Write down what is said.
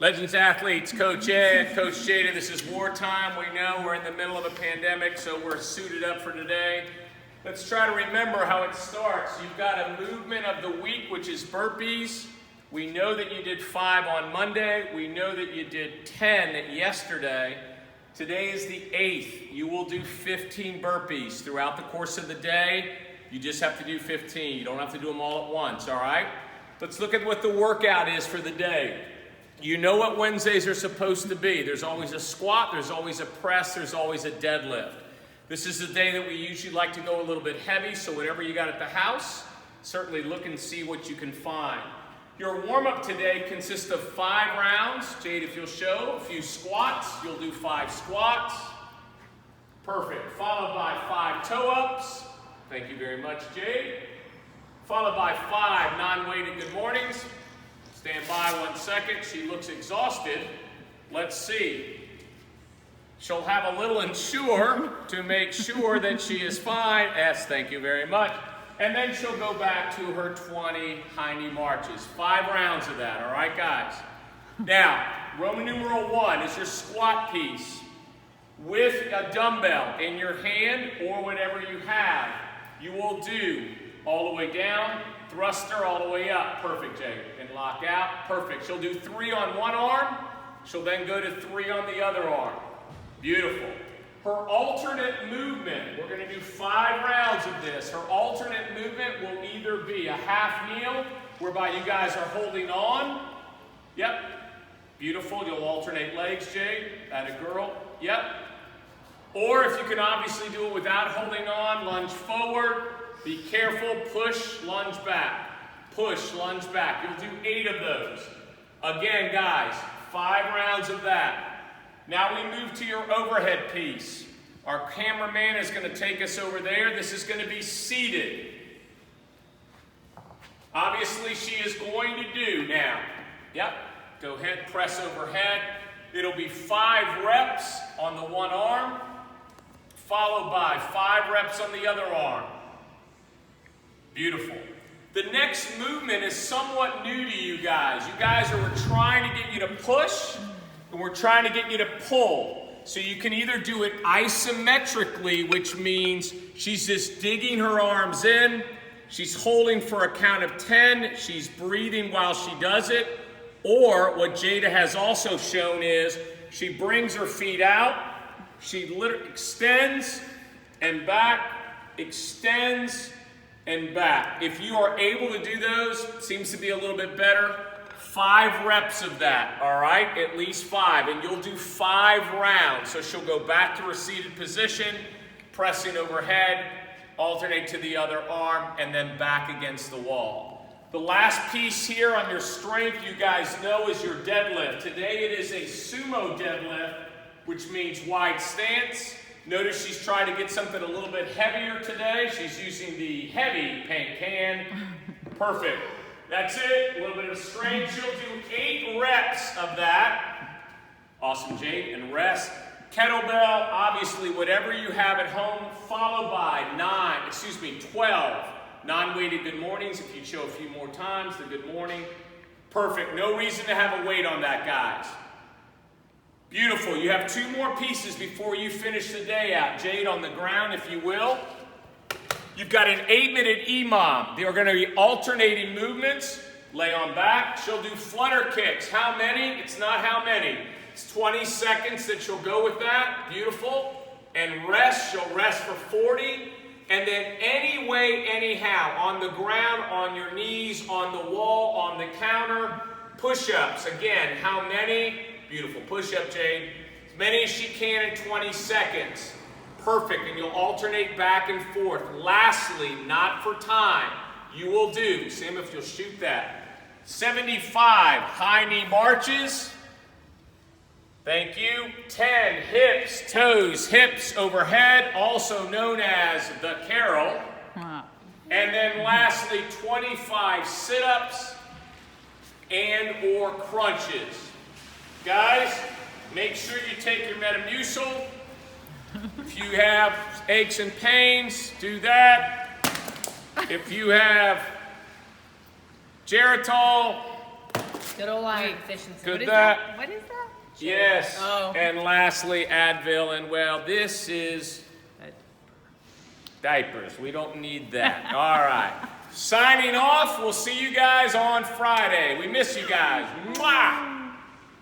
Legends Athletes, Coach Ed, Coach Jada, this is wartime. We know we're in the middle of a pandemic, so we're suited up for today. Let's try to remember how it starts. You've got a movement of the week, which is burpees. We know that you did 5 on Monday. We know that you did 10 yesterday. Today is the 8th. You will do 15 burpees throughout the course of the day. You just have to do 15. You don't have to do them all at once, all right? Let's look at what the workout is for the day. You know what Wednesdays are supposed to be. There's always a squat, there's always a press, there's always a deadlift. This is the day that we usually like to go a little bit heavy, so whatever you got at the house, certainly look and see what you can find. Your warm-up today consists of 5 rounds. Jade, if you'll show, a few squats. You'll do 5 squats. Perfect. Followed by 5 toe-ups. Thank you very much, Jade. Followed by 5 non-weighted good mornings. Stand by 1 second. She looks exhausted. Let's see. She'll have a little ensure to make sure that she is fine. Yes, thank you very much. And then she'll go back to her 20 high knee marches. 5 rounds of that, all right, guys? Now, Roman numeral 1 is your squat piece. With a dumbbell in your hand or whatever you have, you will do all the way down, thruster all the way up. Perfect, Jay. And lock out. Perfect. She'll do 3 on one arm. She'll then go to 3 on the other arm. Beautiful. Her alternate movement, we're going to do 5 rounds of this. Her alternate movement will either be a half kneel, whereby you guys are holding on. Yep. Beautiful. You'll alternate legs, Jade. That a girl. Yep. Or if you can obviously do it without holding on, lunge forward. Be careful, push, lunge back. Push, lunge back. You'll do 8 of those. Again, guys, 5 rounds of that. Now we move to your overhead piece. Our cameraman is going to take us over there. This is going to be seated. Obviously, she is going to do now. Yep, go ahead, press overhead. It'll be 5 reps on the one arm, followed by 5 reps on the other arm. Beautiful. The next movement is somewhat new to you guys. You guys we're trying to get you to push, and we're trying to get you to pull. So you can either do it isometrically, which means she's just digging her arms in, she's holding for a count of 10, she's breathing while she does it, or what Jada has also shown is she brings her feet out, she extends and back, extends and back. If you are able to do those, seems to be a little bit better. 5 reps of that, all right? At least 5, and you'll do 5 rounds. So she'll go back to her seated position, pressing overhead, alternate to the other arm, and then back against the wall. The last piece here on your strength, you guys know, is your deadlift. Today it is a sumo deadlift, which means wide stance. Notice she's trying to get something a little bit heavier today. She's using the heavy paint can. Perfect. That's it. A little bit of strength. She'll do 8 reps of that. Awesome, Jade. And rest. Kettlebell, obviously, whatever you have at home, followed by 12 non-weighted good mornings. If you show a few more times, the good morning. Perfect. No reason to have a weight on that, guys. Beautiful. You have 2 more pieces before you finish the day out. Jade, on the ground, if you will. You've got an 8-minute EMOM. They are going to be alternating movements. Lay on back. She'll do flutter kicks. How many? It's not how many. It's 20 seconds that she'll go with that. Beautiful. And rest. She'll rest for 40. And then any way, anyhow, on the ground, on your knees, on the wall, on the counter, push-ups. Again, how many? Beautiful. Push-up, Jade. As many as she can in 20 seconds. Perfect. And you'll alternate back and forth. Lastly, not for time, you will do, Sam, if you'll shoot that, 75 high knee marches. Thank you. 10 hips, toes, hips overhead, also known as the Carol. Wow. And then lastly, 25 sit-ups and or crunches. Guys, make sure you take your Metamucil. If you have aches and pains, do that. If you have Geritol, Good old iron deficiency. Good What is that. that? What is that? Yes. Oh. And lastly, Advil. And well, this is diapers. We don't need that. All right. Signing off. We'll see you guys on Friday. We miss you guys. Mwah!